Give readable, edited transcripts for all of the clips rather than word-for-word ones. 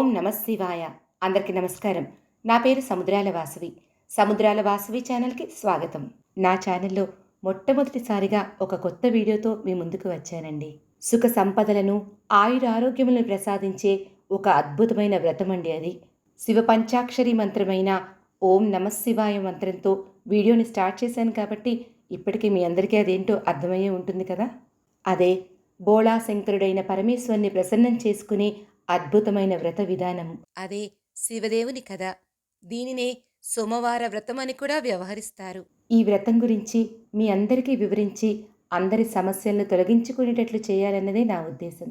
ఓం నమఃశివాయ. అందరికీ నమస్కారం. నా పేరు సముద్రాల వాసవి. సముద్రాల వాసవి ఛానల్‌కి స్వాగతం. నా ఛానల్‌లో మొట్టమొదటిసారిగా ఒక కొత్త వీడియోతో మీ ముందుకు వచ్చానండి. సుఖ సంపదలను, ఆయురారోగ్యములను ప్రసాదించే ఒక అద్భుతమైన వ్రతమండి అది. శివ పంచాక్షరి మంత్రమైన ఓం నమఃశివాయ మంత్రంతో వీడియోని స్టార్ట్ చేశాను కాబట్టి ఇప్పటికీ మీ అందరికీ అదేంటో అర్థమయ్యే ఉంటుంది కదా! అదే బోళాశంకరుడైన పరమేశ్వరుని ప్రసన్నం చేసుకునే అద్భుతమైన వ్రత విధానం. అదే శివదేవుని కథ. దీనినే సోమవార వ్రతం అని కూడా వ్యవహరిస్తారు. ఈ వ్రతం గురించి మీ అందరికీ వివరించి అందరి సమస్యలను తొలగించుకునేటట్లు చేయాలన్నదే నా ఉద్దేశం.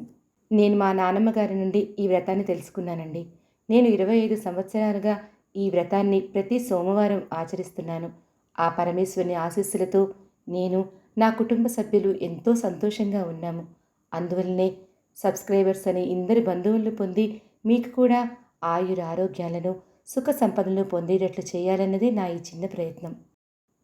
నేను మా నాన్నమ్మ గారి నుండి ఈ వ్రతాన్ని తెలుసుకున్నానండి. నేను 25 సంవత్సరాలుగా ఈ వ్రతాన్ని ప్రతి సోమవారం ఆచరిస్తున్నాను. ఆ పరమేశ్వరుని ఆశీస్సులతో నేను, నా కుటుంబ సభ్యులు ఎంతో సంతోషంగా ఉన్నాము. అందువల్లనే సబ్స్క్రైబర్స్ అని ఇందరి బంధువులను పొంది మీకు కూడా ఆయురారోగ్యాలను, సుఖ సంపదలను పొందేటట్లు చేయాలన్నదే నా ఈ చిన్న ప్రయత్నం.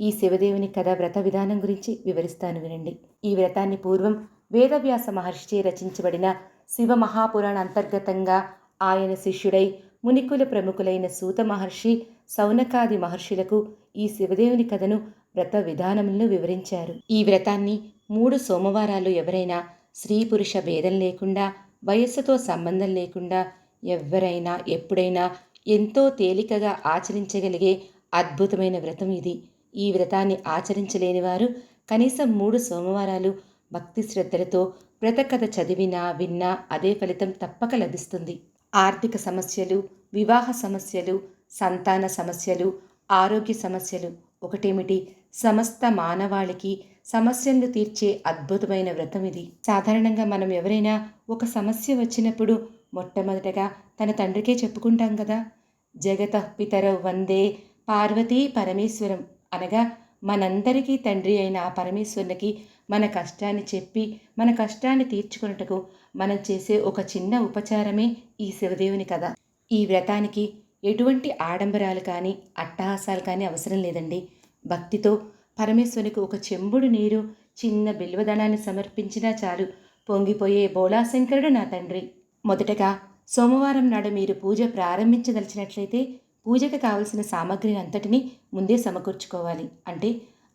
ఈ శివదేవుని కథ వ్రత విధానం గురించి వివరిస్తాను వినండి. ఈ వ్రతాన్ని పూర్వం వేదవ్యాస మహర్షిచే రచించబడిన శివ మహాపురాణ అంతర్గతంగా ఆయన శిష్యుడై మునికుల ప్రముఖులైన సూత మహర్షి, సౌనకాది మహర్షులకు ఈ శివదేవుని కథను వ్రత విధానములను వివరించారు. ఈ వ్రతాన్ని 3 సోమవారాలు ఎవరైనా స్త్రీ పురుష భేదం లేకుండా, వయస్సుతో సంబంధం లేకుండా ఎవ్వరైనా ఎప్పుడైనా ఎంతో తేలికగా ఆచరించగలిగే అద్భుతమైన వ్రతం ఇది. ఈ వ్రతాన్ని ఆచరించలేని వారు కనీసం 3 సోమవారాలు భక్తి శ్రద్ధలతో వ్రతకథ చదివినా విన్నా అదే ఫలితం తప్పక లభిస్తుంది. ఆర్థిక సమస్యలు, వివాహ సమస్యలు, సంతాన సమస్యలు, ఆరోగ్య సమస్యలు ఒకటేమిటి, సమస్త మానవాళికి సమస్యలను తీర్చే అద్భుతమైన వ్రతం ఇది. సాధారణంగా మనం ఎవరైనా ఒక సమస్య వచ్చినప్పుడు మొట్టమొదటగా తన తండ్రికే చెప్పుకుంటాం కదా. జగతః పితరౌ వందే పార్వతీ పరమేశ్వరం అనగా మనందరికీ తండ్రి అయిన ఆ పరమేశ్వరునికి మన కష్టాన్ని చెప్పి మన కష్టాన్ని తీర్చుకున్నట్టుకు మనం చేసే ఒక చిన్న ఉపచారమే ఈ శివదేవుని కథ. ఈ వ్రతానికి ఎటువంటి ఆడంబరాలు కానీ అట్టహాసాలు కానీ అవసరం లేదండి. భక్తితో పరమేశ్వరునికి ఒక చెంబుడు నీరు, చిన్న బిల్వదళాన్ని సమర్పించినా చాలు. పొంగిపోయే బోళాశంకరుడు నా తండ్రి. మొదటగా సోమవారం నాడు మీరు పూజ ప్రారంభించదలిచినట్లయితే పూజకు కావలసిన సామగ్రిని అంతటినీ ముందే సమకూర్చుకోవాలి. అంటే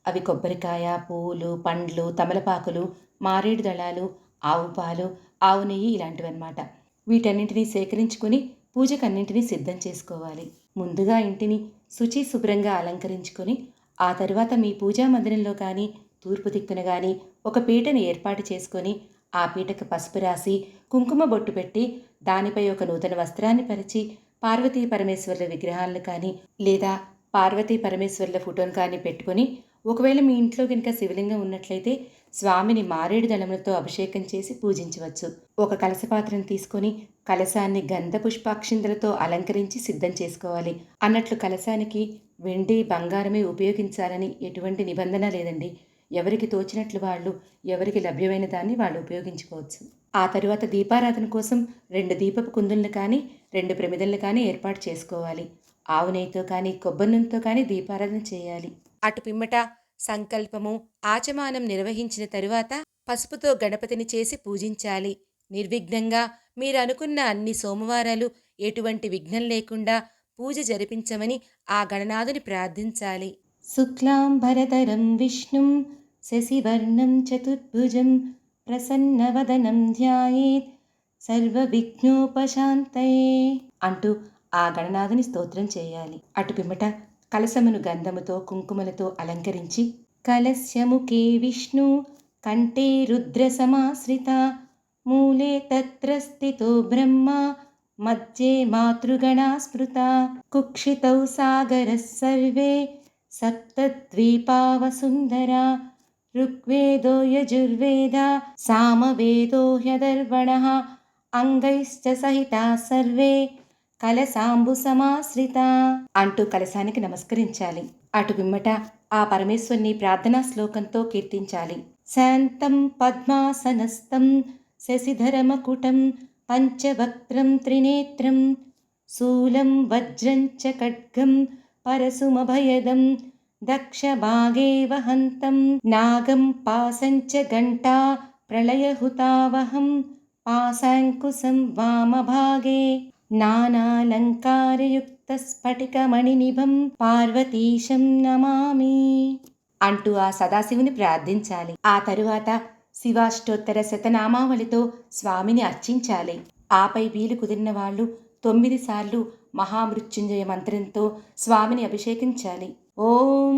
అవి కొబ్బరికాయ, పూలు, పండ్లు, తమలపాకులు, మారేడు దళాలు, ఆవు పాలు, ఆవు నెయ్యి ఇలాంటివన్నమాట. వీటన్నింటినీ సేకరించుకొని పూజకన్నింటినీ సిద్ధం చేసుకోవాలి. ముందుగా ఇంటిని శుచి శుభ్రంగా అలంకరించుకొని ఆ తరువాత మీ పూజా మందిరంలో కానీ తూర్పు దిక్కున కానీ ఒక పీటను ఏర్పాటు చేసుకొని ఆ పీటకు పసుపు రాసి కుంకుమ బొట్టు పెట్టి దానిపై ఒక నూతన వస్త్రాన్ని పరిచి పార్వతీ పరమేశ్వరుల విగ్రహాలను కానీ లేదా పార్వతీ పరమేశ్వరుల ఫోటోను కానీ పెట్టుకొని, ఒకవేళ మీ ఇంట్లో కనుక శివలింగం ఉన్నట్లయితే స్వామిని మారేడు దళములతో అభిషేకం చేసి పూజించవచ్చు. ఒక కలశపాత్రను తీసుకొని కలశాన్ని గంధ పుష్పాక్షింతలతో అలంకరించి సిద్ధం చేసుకోవాలి. అన్నట్లు కలశానికి వెండి, బంగారమే ఉపయోగించాలని ఎటువంటి నిబంధన లేదండి. ఎవరికి తోచినట్లు వాళ్ళు, ఎవరికి లభ్యమైన దాన్ని వాళ్ళు ఉపయోగించుకోవచ్చు. ఆ తరువాత దీపారాధన కోసం 2 దీపపు కుందులను కానీ 2 ప్రమిదలను కానీ ఏర్పాటు చేసుకోవాలి. ఆవు నెయ్యితో కానీ కొబ్బరి నూనెతో కానీ దీపారాధన చేయాలి. అటు పిమ్మట సంకల్పము, ఆచమానం నిర్వహించిన తరువాత పసుపుతో గణపతిని చేసి పూజించాలి. నిర్విఘ్నంగా మీరు అనుకున్న అన్ని సోమవారాలు ఎటువంటి విఘ్నం లేకుండా పూజ జరిపించమని ఆ గణనాథుని ప్రార్థించాలి. శుక్లాంబరధరం విష్ణుం శశివర్ణం చతుర్భుజం ప్రసన్నవదనం ధ్యాయేత్ సర్వవిఘ్నోపశాంతయే అంటూ ఆ గణనాథుని స్తోత్రం చేయాలి. అటు పిమ్మట కలశమును గంధముతో కుంకుమలతో అలంకరించి కలశముఖే విష్ణు కంఠే రుద్ర సమాశ్రిత మూలే తత్ర స్థితో బ్రహ్మ మధ్యే మాతృగణా స్మృత కుక్షితౌ సాగరః సర్వే సప్తద్వీపావసుందరా ఋగ్వేదో యజుర్వేద సామవేదో హ్యధర్వణః అంగైశ్చ సహితా సర్వే కలశాంబు సమాశ్రిత అంటూ కలశానికి నమస్కరించాలి. అటు పిమ్మట ఆ పరమేశ్వరుని ప్రార్థనా శ్లోకంతో కీర్తించాలి. శాంతం పద్మాసనస్థం శశిధరమకుటం పంచవక్త్రం త్రినేత్రం శూలం వజ్రం చ ఖడ్గం పరశుమభయదం దక్షభాగే వహంతం నాగం పాశం చ ఘంటా ప్రళయహుతావహం పాశాంకుశం వామభాగే నానాలంకారయుక్తస్ఫటికమణినిభం పార్వతీశం నమామి అంటూ ఆ సదాశివుని ప్రార్థించాలి. ఆ తరువాత శివాష్టోత్తర శతనామావళితో స్వామిని అర్చించాలి. ఆపై వీలు కుదిరిన వాళ్ళు 9 సార్లు మహామృత్యుంజయ మంత్రంతో స్వామిని అభిషేకించాలి. ఓం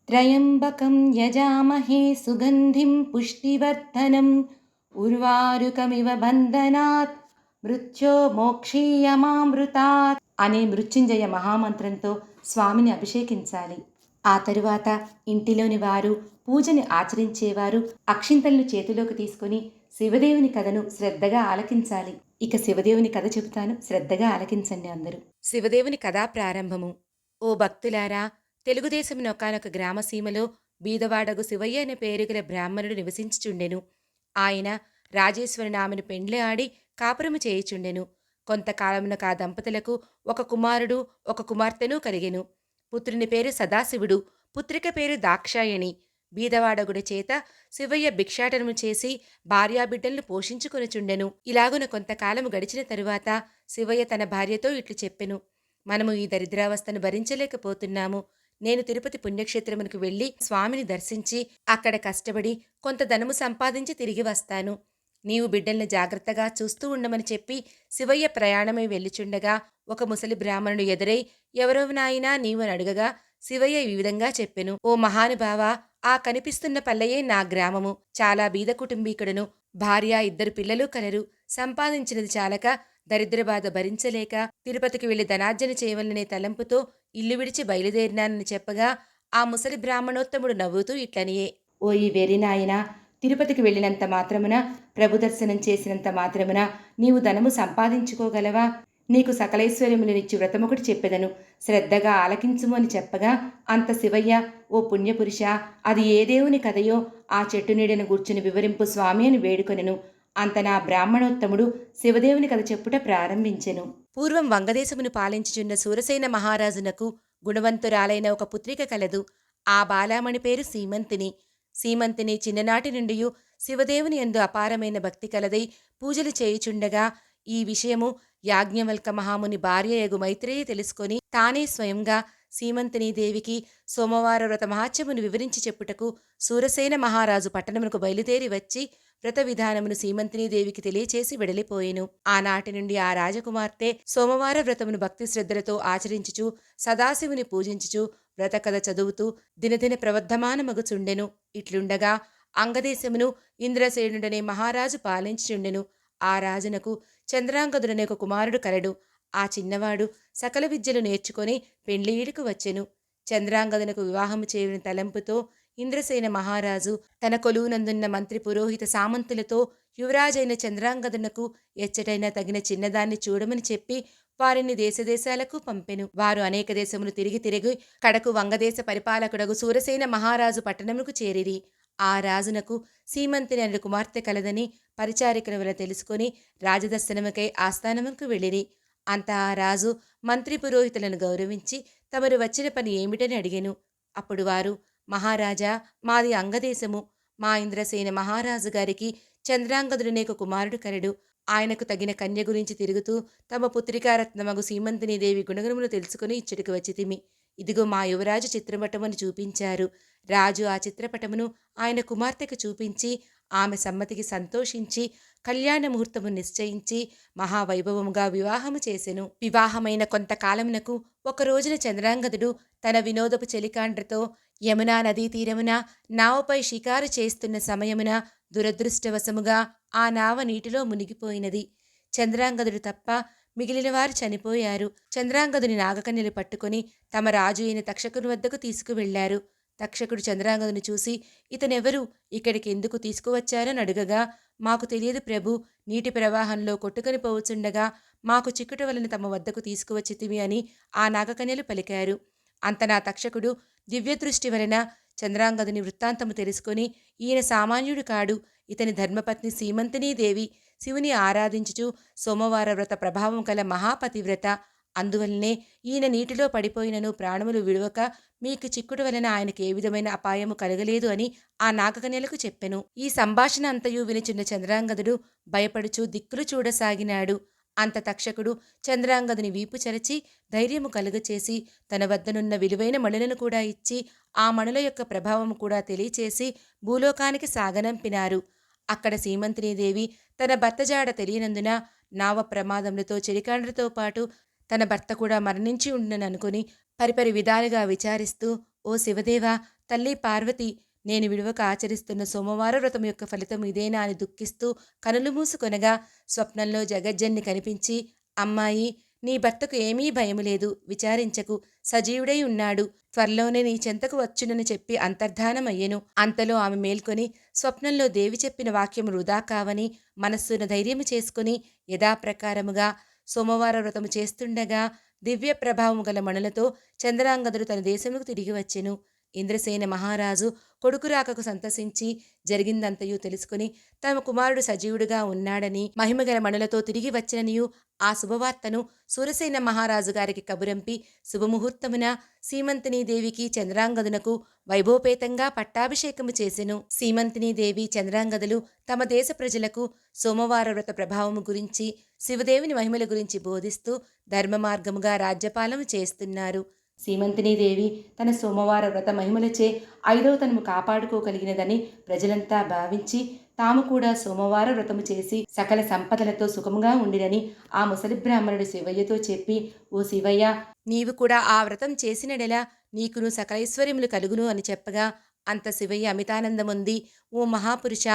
త్రయంబకం యజామహే సుగంధిం పుష్టివర్ధనం ఉర్వారుకమివ బంధనాత్ మృత్యో మోక్షీయమామృతాత్ అనే మృత్యుంజయ మహామంత్రంతో స్వామిని అభిషేకించాలి. ఆ తరువాత ఇంటిలోని వారు, పూజని ఆచరించేవారు అక్షింతలను చేతిలోకి తీసుకుని శివదేవుని కథను శ్రద్ధగా ఆలకించాలి. ఇక శివదేవుని కథ చెబుతాను, శ్రద్ధగా ఆలకించండి అందరూ. శివదేవుని కథా ప్రారంభము. ఓ భక్తులారా, తెలుగుదేశం ఒకానొక గ్రామసీమలో బీదవాడగు శివయ్య అనే పేరుగల బ్రాహ్మణుడు నివసించుచుండెను. ఆయన రాజేశ్వరి ఆమెను పెండ్లి ఆడి కాపురము చేయుచుండెను. కొంతకాలమునకు ఆ దంపతులకు ఒక కుమారుడు, ఒక కుమార్తెను కలిగెను. పుత్రుని పేరు సదాశివుడు, పుత్రిక పేరు దాక్షాయణి. బీదవాడగుడి చేత శివయ్య భిక్షాటనము చేసి భార్యాబిడ్డలను పోషించుకొనుచుండెను. ఇలాగున కొంతకాలము గడిచిన తరువాత శివయ్య తన భార్యతో ఇట్లు చెప్పెను. మనము ఈ దరిద్రావస్థను భరించలేకపోతున్నాము. నేను తిరుపతి పుణ్యక్షేత్రమునకు వెళ్లి స్వామిని దర్శించి అక్కడ కష్టపడి కొంత ధనము సంపాదించి తిరిగి వస్తాను. నీవు బిడ్డల్ని జాగ్రత్తగా చూస్తూ ఉండమని చెప్పి శివయ్య ప్రయాణమై వెళ్ళుచుండగా ఒక ముసలి బ్రాహ్మణుడు ఎదురై, ఎవరో నాయనా నీవు అని అడుగగా శివయ్య ఈ విధంగా చెప్పెను. ఓ మహానుభావా, ఆ కనిపిస్తున్న పల్లెయే నా గ్రామము. చాలా బీద కుటుంబీకుడను. భార్య, 2 పిల్లలు కలరు. సంపాదించినది చాలక దరిద్రబాధ భరించలేక తిరుపతికి వెళ్లి ధనార్జన చేయవలనే తలంపుతో ఇల్లు విడిచి బయలుదేరినానని చెప్పగా ఆ ముసలి బ్రాహ్మణోత్తముడు నవ్వుతూ ఇట్లనియే. ఓ ఈ వెర్రినాయనా, తిరుపతికి వెళ్ళినంత మాత్రమున, ప్రభు దర్శనం చేసినంత మాత్రమున నీవు ధనము సంపాదించుకోగలవా? నీకు సకలైశ్వర్యములనిచ్చి వ్రతమొకటి చెప్పెదను, శ్రద్ధగా ఆలకించుము అని చెప్పగా అంత శివయ్య, ఓ పుణ్యపురుష, అది ఏ దేవుని కథయో ఆ చెట్టు నీడను గూర్చుని వివరింపు స్వామి అని వేడుకొనెను. అంత నా బ్రాహ్మణోత్తముడు శివదేవుని కథ చెప్పుట ప్రారంభించెను. పూర్వం వంగదేశమును పాలించుచున్న సూరసేన మహారాజునకు గుణవంతురాలైన ఒక పుత్రిక కలదు. ఆ బాలామణి పేరు సీమంతిని. సీమంతిని చిన్ననాటి నుండి శివదేవుని యందు అపారమైన భక్తి కలదై పూజలు చేయుచుండగా ఈ విషయము యాజ్ఞవల్క మహాముని భార్యయగు మైత్రేయి తెలుసుకొని తానే స్వయంగా సీమంతినీదేవికి సోమవార వ్రత మహాత్మ్యమును వివరించి చెప్పుటకు సూరసేన మహారాజు పట్టణమునకు బయలుదేరి వచ్చి వ్రత విధానమును సీమంతినీదేవికి తెలియచేసి వెడలిపోయెను. ఆనాటి నుండి ఆ రాజకుమార్తె సోమవార వ్రతమును భక్తి శ్రద్ధలతో ఆచరించుచు సదాశివుని పూజించుచు వ్రతకథ చదువుతూ దినదిన ప్రవర్ధమానమగుచుండెను. ఇట్లుండగా అంగదేశమును ఇంద్రసేనుడనే మహారాజు పాలించుచుండెను. ఆ రాజునకు చంద్రాంగదుడనే ఒక కుమారుడు కలడు. ఆ చిన్నవాడు సకల విద్యలు నేర్చుకొని పెండ్లిఈడుకు వచ్చెను. చంద్రాంగదునకు వివాహము చేయని తలంపుతో ఇంద్రసేన మహారాజు తన కొలువునందున్న మంత్రి పురోహిత సామంతులతో యువరాజైన చంద్రాంగదునకు ఎచ్చటైనా తగిన చిన్నదాన్ని చూడమని చెప్పి వారిని దేశదేశాలకు పంపెను. వారు అనేక దేశములు తిరిగి కడకు వంగదేశ పరిపాలకుడగు సూరసేన మహారాజు పట్టణముకు చేరిరి. ఆ రాజునకు సీమంతిని అనే కుమార్తె కలదని పరిచారికల వల్ల తెలుసుకొని రాజదర్శనముకై ఆస్థానముకు వెళ్ళిరి. అంత ఆ రాజు మంత్రి పురోహితులను గౌరవించి తమరు వచ్చిన పని ఏమిటని అడిగెను. అప్పుడు వారు, మహారాజా, మాది అంగదేశము. మా ఇంద్రసేన మహారాజు గారికి చంద్రాంగదుడనే ఒక కుమారుడు కలడు. ఆయనకు తగిన కన్య గురించి తిరుగుతూ తమ పుత్రికారత్నమగు సీమంతినీదేవి గుణగుణములు తెలుసుకుని ఇచ్చటికి వచ్చితిమి. ఇదిగో మా యువరాజు చిత్రపటమును చూపించారు. రాజు ఆ చిత్రపటమును ఆయన కుమార్తెకు చూపించి ఆమె సమ్మతికి సంతోషించి కళ్యాణ ముహూర్తము నిశ్చయించి మహావైభవముగా వివాహము చేసెను. వివాహమైన కొంతకాలమునకు ఒక రోజున చంద్రాంగదుడు తన వినోదపు చెలికాండ్రతో యమునా నదీ తీరమున నావపై షికారు చేస్తున్న సమయమున దురదృష్టవశముగా ఆ నావ నీటిలో మునిగిపోయినది. చంద్రాంగదుడు తప్ప మిగిలిన వారు చనిపోయారు. చంద్రాంగదుని నాగకన్యలు పట్టుకొని తమ రాజు అయిన తక్షకుని వద్దకు తీసుకువెళ్లారు. తక్షకుడు చంద్రాంగదుని చూసి, ఇతనెవరు, ఇక్కడికి ఎందుకు తీసుకువచ్చారని అడుగగా, మాకు తెలియదు ప్రభు, నీటి ప్రవాహంలో కొట్టుకొని పోవచుండగా మాకు చిక్కుట వలన తమ వద్దకు తీసుకువచ్చితివి అని ఆ నాగకన్యలు పలికారు. అంత నా తక్షకుడు దివ్యదృష్టి వలన చంద్రాంగదుని వృత్తాంతము తెలుసుకొని, ఈయన సామాన్యుడు కాడు, ఇతని ధర్మపత్ని సీమంతినీదేవి శివుని ఆరాధించుచు సోమవార వ్రత ప్రభావం కల మహాపతివ్రత. అందువల్లనే ఈయన నీటిలో పడిపోయినను ప్రాణములు విడవక మీకు చిక్కుడు వలన ఆయనకి ఏ విధమైన అపాయము కలగలేదు అని ఆ నాగకన్యలకు చెప్పెను. ఈ సంభాషణ అంతయు వినిచున్న చంద్రాంగదుడు భయపడుచు దిక్కులు చూడసాగినాడు. అంత తక్షకుడు చంద్రాంగదుని వీపు చరచి ధైర్యము కలుగచేసి తన వద్దనున్న విలువైన మణులను కూడా ఇచ్చి ఆ మణుల యొక్క ప్రభావము కూడా తెలియచేసి భూలోకానికి సాగనంపినారు. అక్కడ సీమంతినీదేవి తన భర్త జాడ తెలియనందున నావ ప్రమాదములతో చెలికాండ్రతో పాటు తన భర్త కూడా మరణించి ఉండుననుకుని పరిపరి విధాలుగా విచారిస్తూ, ఓ శివదేవా, తల్లి పార్వతి, నేను విడువక ఆచరిస్తున్న సోమవార వ్రతం యొక్క ఫలితం ఇదేనా అని దుఃఖిస్తూ కనులు మూసుకొనగా స్వప్నంలో జగజ్జన్ని కనిపించి, అమ్మాయి, నీ భర్తకు ఏమీ భయము లేదు, విచారించకు, సజీవుడై ఉన్నాడు, త్వరలోనే నీ చెంతకు వచ్చునని చెప్పి అంతర్ధానమయ్యెను. అంతలో ఆమె మేల్కొని స్వప్నంలో దేవి చెప్పిన వాక్యము వృధా కావని మనస్సును ధైర్యము చేసుకుని యథాప్రకారముగా సోమవార వ్రతము చేస్తుండగా దివ్య ప్రభావము గల మణులతో చంద్రాంగదుడు తన దేశముకు తిరిగి వచ్చెను. ఇంద్రసేన మహారాజు కొడుకు రాకకు సంతసించి జరిగిందంతయు తెలుసుకుని తమ కుమారుడు సజీవుడుగా ఉన్నాడని మహిమగల మణులతో తిరిగి వచ్చిననియు ఆ శుభవార్తను సూరసేన మహారాజు గారికి కబురంపి శుభముహూర్తమున సీమంతినీదేవికి చంద్రాంగదునకు వైభోపేతంగా పట్టాభిషేకము చేసెను. సీమంతినీదేవి చంద్రాంగదులు తమ దేశ ప్రజలకు సోమవార వ్రత ప్రభావము గురించి శివదేవుని మహిమల గురించి బోధిస్తూ ధర్మ మార్గముగా రాజ్యపాలన చేస్తున్నారు. సీమంతినీదేవి తన సోమవార వ్రత మహిమలచే ఐదవ తనము కాపాడుకోగలిగినదని ప్రజలంతా భావించి తాము కూడా సోమవార వ్రతము చేసి సకల సంపదలతో సుఖముగా ఉండినని ఆ ముసలి బ్రాహ్మణుడు శివయ్యతో చెప్పి, ఓ శివయ్య, నీవు కూడా ఆ వ్రతం చేసినడెలా నీకును సకలైశ్వర్యములు కలుగును అని చెప్పగా అంత శివయ్య అమితానందముంది, ఓ మహాపురుష,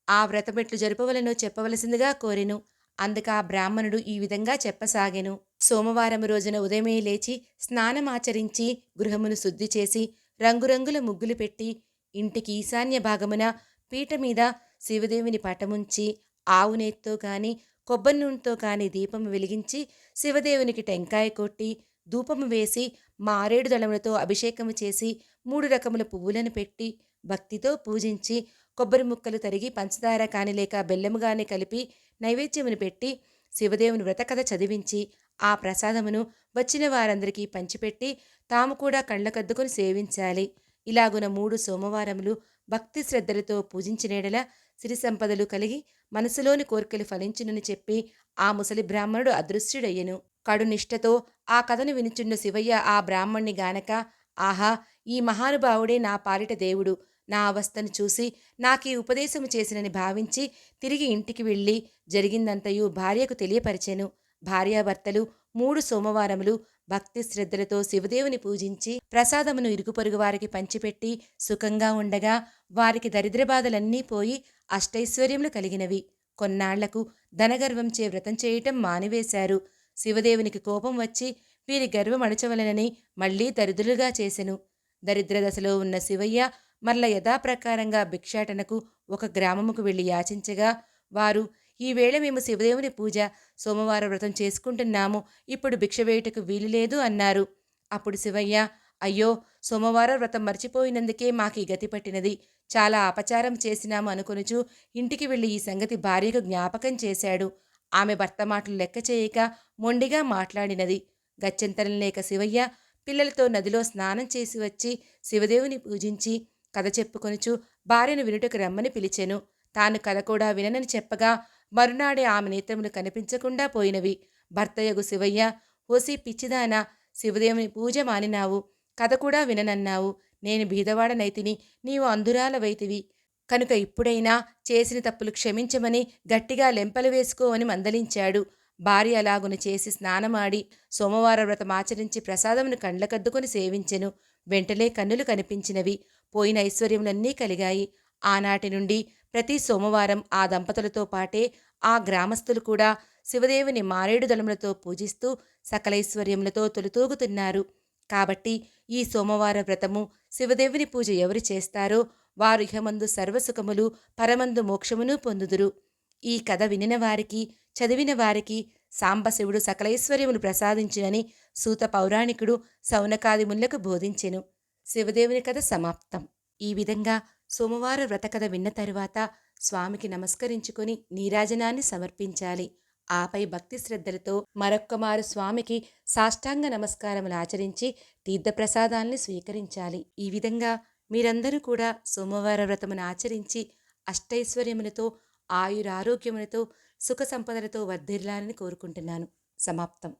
ఆ వ్రతమెట్లు జరుపవలనో చెప్పవలసిందిగా కోరెను. అందుకు ఆ బ్రాహ్మణుడు ఈ విధంగా చెప్పసాగెను. సోమవారం రోజున ఉదయమే లేచి స్నానమాచరించి గృహమును శుద్ధి చేసి రంగురంగుల ముగ్గులు పెట్టి ఇంటికి ఈశాన్య భాగమున పీట మీద శివదేవుని పటముంచి ఆవు నేత్తో కాని కొబ్బరి నూనెతో కాని దీపము వెలిగించి శివదేవునికి టెంకాయ కొట్టి ధూపము వేసి మారేడు దళములతో అభిషేకము చేసి 3 రకముల పువ్వులను పెట్టి భక్తితో పూజించి కొబ్బరి ముక్కలు తరిగి పంచదార కాని లేక బెల్లముగానే కలిపి నైవేద్యమును పెట్టి శివదేవుని వ్రతకథ చదివించి ఆ ప్రసాదమును వచ్చిన వారందరికీ పంచిపెట్టి తాము కూడా కళ్ళకద్దుకొని సేవించాలి. ఇలాగున 3 సోమవారములు భక్తి శ్రద్ధలతో పూజించినేడల సిరి సంపదలు కలిగి మనసులోని కోరికలు ఫలించునని చెప్పి ఆ ముసలి బ్రాహ్మణుడు అదృశ్యుడయ్యెను. కడు నిష్ఠతో ఆ కథను వినుచున్న శివయ్య ఆ బ్రాహ్మణ్ణి గానక, ఆహా, ఈ మహానుభావుడే నా పాలిట దేవుడు, నా అవస్థను చూసి నాకీ ఉపదేశము చేసినని భావించి తిరిగి ఇంటికి వెళ్ళి జరిగిందంతయు భార్యకు తెలియపరిచెను. భార్యాభర్తలు 3 సోమవారములు భక్తి శ్రద్ధలతో శివదేవుని పూజించి ప్రసాదమును ఇరుగుపొరుగు వారికి పంచిపెట్టి సుఖంగా ఉండగా వారికి దరిద్ర బాధలన్నీ పోయి అష్టైశ్వర్యములు కలిగినవి. కొన్నాళ్లకు ధనగర్వంచే వ్రతం చేయటం మానివేశారు. శివదేవునికి కోపం వచ్చి వీరి గర్వం అణచవలనని మళ్లీ దరిద్రులుగా చేసెను. దరిద్ర దశలో ఉన్న శివయ్య మరల యథాప్రకారంగా భిక్షాటనకు ఒక గ్రామముకు వెళ్లి యాచించగా వారు, ఈవేళ మేము శివదేవుని పూజ సోమవార వ్రతం చేసుకుంటున్నాము, ఇప్పుడు భిక్ష వేయుటకు వీలులేదు అన్నారు. అప్పుడు శివయ్య, అయ్యో, సోమవార వ్రతం మర్చిపోయినందుకే మాకీ గతి పట్టినది, చాలా అపచారం చేసినాము అనుకొనుచు ఇంటికి వెళ్లి ఈ సంగతి భార్యకు జ్ఞాపకం చేశాడు. ఆమె భర్త మాటలు లెక్క చేయక మొండిగా మాట్లాడినది. గత్యంతరం లేక శివయ్య పిల్లలతో నదిలో స్నానం చేసి వచ్చి శివదేవుని పూజించి కథ చెప్పుకొనుచు భార్యను వినుటకు రమ్మని పిలిచెను. తాను కథ కూడా విననని చెప్పగా మరునాడే ఆమె నేత్రములు కనిపించకుండా పోయినవి. భర్తయగు శివయ్య, ఓసి పిచ్చిదానా, శివదేవుని పూజ మానినావు, కథ కూడా విననన్నావు, నేను బీదవాడనైతిని, నీవు అంధురాలవైతివి కనుక ఇప్పుడైనా చేసిన తప్పులు క్షమించమని గట్టిగా లెంపలు వేసుకోవని మందలించాడు. భార్య అలాగున చేసి స్నానమాడి సోమవార వ్రతం ఆచరించి ప్రసాదమును కండ్లకద్దుకొని సేవించెను. వెంటనే కన్నులు కనిపించినవి, పోయిన ఐశ్వర్యములన్నీ కలిగాయి. ఆనాటి నుండి ప్రతి సోమవారం ఆ దంపతులతో పాటే ఆ గ్రామస్తులు కూడా శివదేవుని మారేడు దళములతో పూజిస్తూ సకలైశ్వర్యములతో తొలితూగుతున్నారు. కాబట్టి ఈ సోమవార వ్రతము శివదేవుని పూజ ఎవరు చేస్తారో వారు ఇహమందు సర్వసుఖములు పరమందు మోక్షమును పొందుదురు. ఈ కథ వినిన వారికి, చదివిన వారికి సాంబశివుడు సకలైశ్వర్యములు ప్రసాదించునని సూత పౌరాణికుడు సౌనకాది మునులకు బోధించెను. శివదేవుని కథ సమాప్తం. ఈ విధంగా సోమవార వ్రతకథ విన్న తరువాత స్వామికి నమస్కరించుకొని నీరాజనాన్ని సమర్పించాలి. ఆపై భక్తి శ్రద్ధలతో మరొక్కమారు స్వామికి సాష్టాంగ నమస్కారములు ఆచరించి తీర్థప్రసాదాల్ని స్వీకరించాలి. ఈ విధంగా మీరందరూ కూడా సోమవార వ్రతమును ఆచరించి అష్టైశ్వర్యములతో ఆయురారోగ్యములతో సుఖ సంపదలతో వర్ధిల్లాలని కోరుకుంటున్నాను. సమాప్తం.